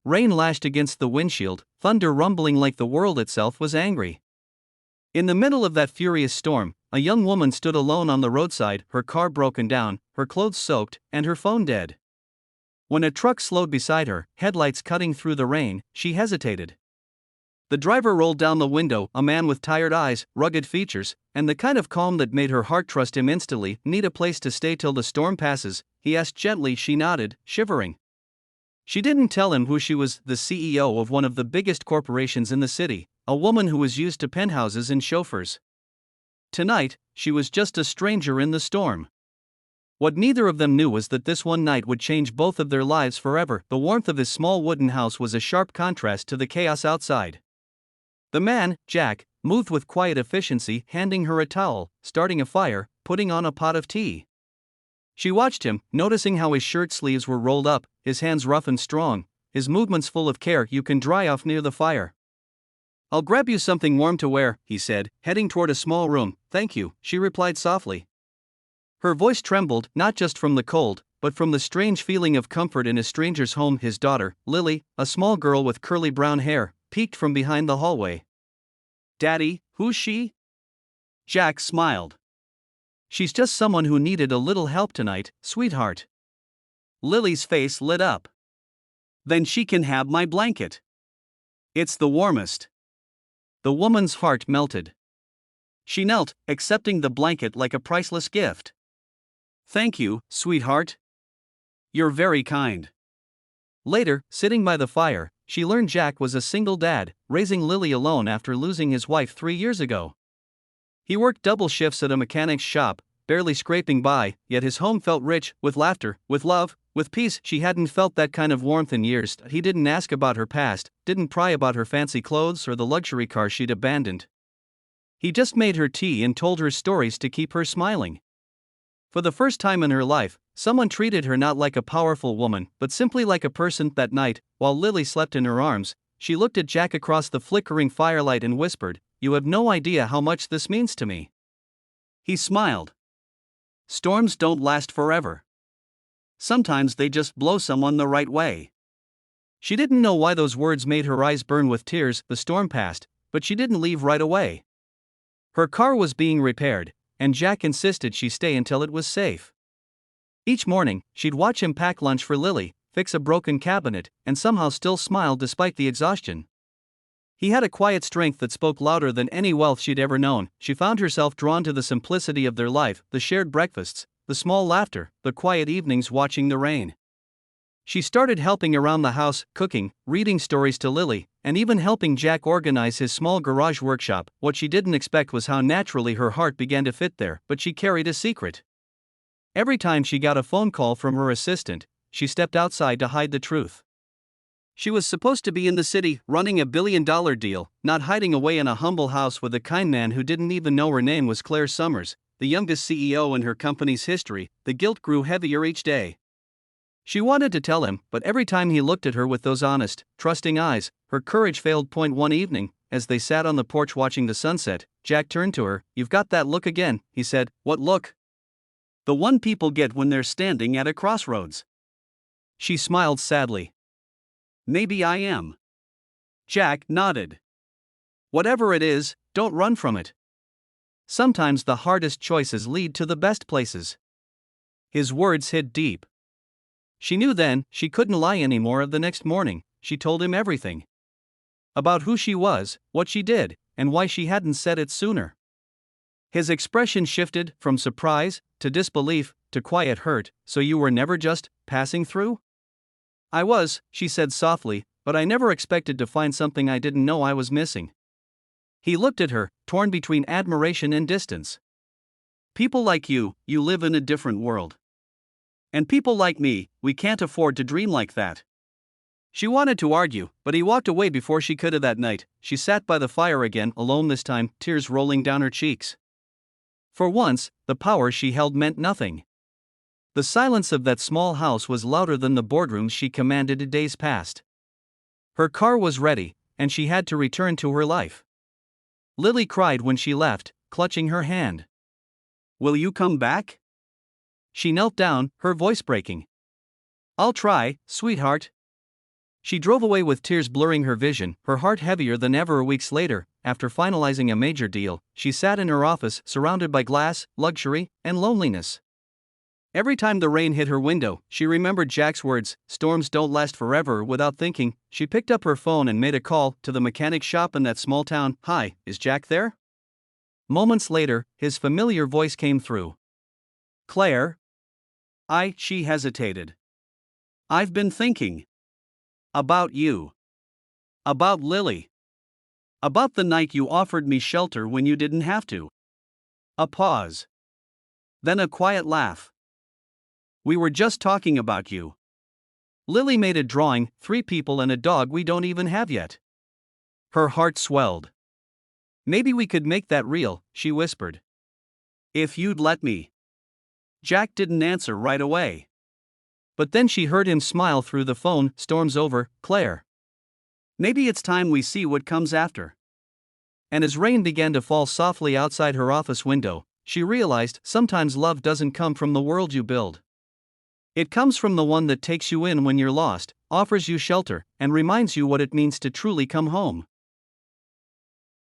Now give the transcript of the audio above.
Rain lashed against the windshield, thunder rumbling like the world itself was angry. In the middle of that furious storm, a young woman stood alone on the roadside, her car broken down, her clothes soaked, and her phone dead. When a truck slowed beside her, headlights cutting through the rain, she hesitated. The driver rolled down the window, a man with tired eyes, rugged features, and the kind of calm that made her heart trust him instantly. "Need a place to stay till the storm passes?" he asked gently. She nodded, shivering. She didn't tell him who she was, the CEO of one of the biggest corporations in the city, a woman who was used to penthouses and chauffeurs. Tonight, she was just a stranger in the storm. What neither of them knew was that this one night would change both of their lives forever. The warmth of his small wooden house was a sharp contrast to the chaos outside. The man, Jack, moved with quiet efficiency, handing her a towel, starting a fire, putting on a pot of tea. She watched him, noticing how his shirt sleeves were rolled up, his hands rough and strong, his movements full of care. "You can dry off near the fire. I'll grab you something warm to wear," he said, heading toward a small room. "Thank you," she replied softly. Her voice trembled, not just from the cold, but from the strange feeling of comfort in a stranger's home. His daughter, Lily, a small girl with curly brown hair, peeked from behind the hallway. "Daddy, who's she?" Jack smiled. "She's just someone who needed a little help tonight, sweetheart." Lily's face lit up. "Then she can have my blanket. It's the warmest." The woman's heart melted. She knelt, accepting the blanket like a priceless gift. "Thank you, sweetheart. You're very kind." Later, sitting by the fire, she learned Jack was a single dad, raising Lily alone after losing his wife 3 years ago. He worked double shifts at a mechanic's shop, barely scraping by, yet his home felt rich, with laughter, with love, with peace. She hadn't felt that kind of warmth in years. He didn't ask about her past, didn't pry about her fancy clothes or the luxury car she'd abandoned. He just made her tea and told her stories to keep her smiling. For the first time in her life, someone treated her not like a powerful woman, but simply like a person. That night, while Lily slept in her arms, she looked at Jack across the flickering firelight and whispered, "You have no idea how much this means to me." He smiled. Storms don't last forever. Sometimes they just blow someone the right way. She didn't know why those words made her eyes burn with tears. The storm passed, but she didn't leave right away. Her car was being repaired, and Jack insisted she stay until it was safe. Each morning, she'd watch him pack lunch for Lily, fix a broken cabinet, and somehow still smile despite the exhaustion. He had a quiet strength that spoke louder than any wealth she'd ever known. She found herself drawn to the simplicity of their life, the shared breakfasts, the small laughter, the quiet evenings watching the rain. She started helping around the house, cooking, reading stories to Lily, and even helping Jack organize his small garage workshop. What she didn't expect was how naturally her heart began to fit there, but she carried a secret. Every time she got a phone call from her assistant, she stepped outside to hide the truth. She was supposed to be in the city, running a billion-dollar deal, not hiding away in a humble house with a kind man who didn't even know her name was Claire Summers, the youngest CEO in her company's history. The guilt grew heavier each day. She wanted to tell him, but every time he looked at her with those honest, trusting eyes, her courage failed. One evening, as they sat on the porch watching the sunset, Jack turned to her. "You've got that look again," he said. "What look?" "The one people get when they're standing at a crossroads." She smiled sadly. "Maybe I am." Jack nodded. "Whatever it is, don't run from it. Sometimes the hardest choices lead to the best places." His words hit deep. She knew then she couldn't lie anymore. The next morning, she told him everything. About who she was, what she did, and why she hadn't said it sooner. His expression shifted from surprise to disbelief to quiet hurt. "So you were never just passing through?" "I was," she said softly, "but I never expected to find something I didn't know I was missing." He looked at her, torn between admiration and distance. "People like you live in a different world. And people like me, we can't afford to dream like that." She wanted to argue, but he walked away before she could. That night, she sat by the fire again, alone this time, tears rolling down her cheeks. For once, the power she held meant nothing. The silence of that small house was louder than the boardrooms she commanded in days past. Her car was ready, and she had to return to her life. Lily cried when she left, clutching her hand. "Will you come back?" She knelt down, her voice breaking. "I'll try, sweetheart." She drove away with tears blurring her vision, her heart heavier than ever. Weeks later, after finalizing a major deal, she sat in her office surrounded by glass, luxury, and loneliness. Every time the rain hit her window, she remembered Jack's words, "Storms don't last forever." Without thinking, she picked up her phone and made a call to the mechanic shop in that small town. "Hi, is Jack there?" Moments later, his familiar voice came through. "Claire?" She hesitated. "I've been thinking. About you. About Lily. About the night you offered me shelter when you didn't have to." A pause. Then a quiet laugh. "We were just talking about you. Lily made a drawing, 3 people and a dog we don't even have yet." Her heart swelled. "Maybe we could make that real," she whispered. "If you'd let me." Jack didn't answer right away. But then she heard him smile through the phone. "Storm's over, Claire. Maybe it's time we see what comes after." And as rain began to fall softly outside her office window, she realized sometimes love doesn't come from the world you build. It comes from the one that takes you in when you're lost, offers you shelter, and reminds you what it means to truly come home.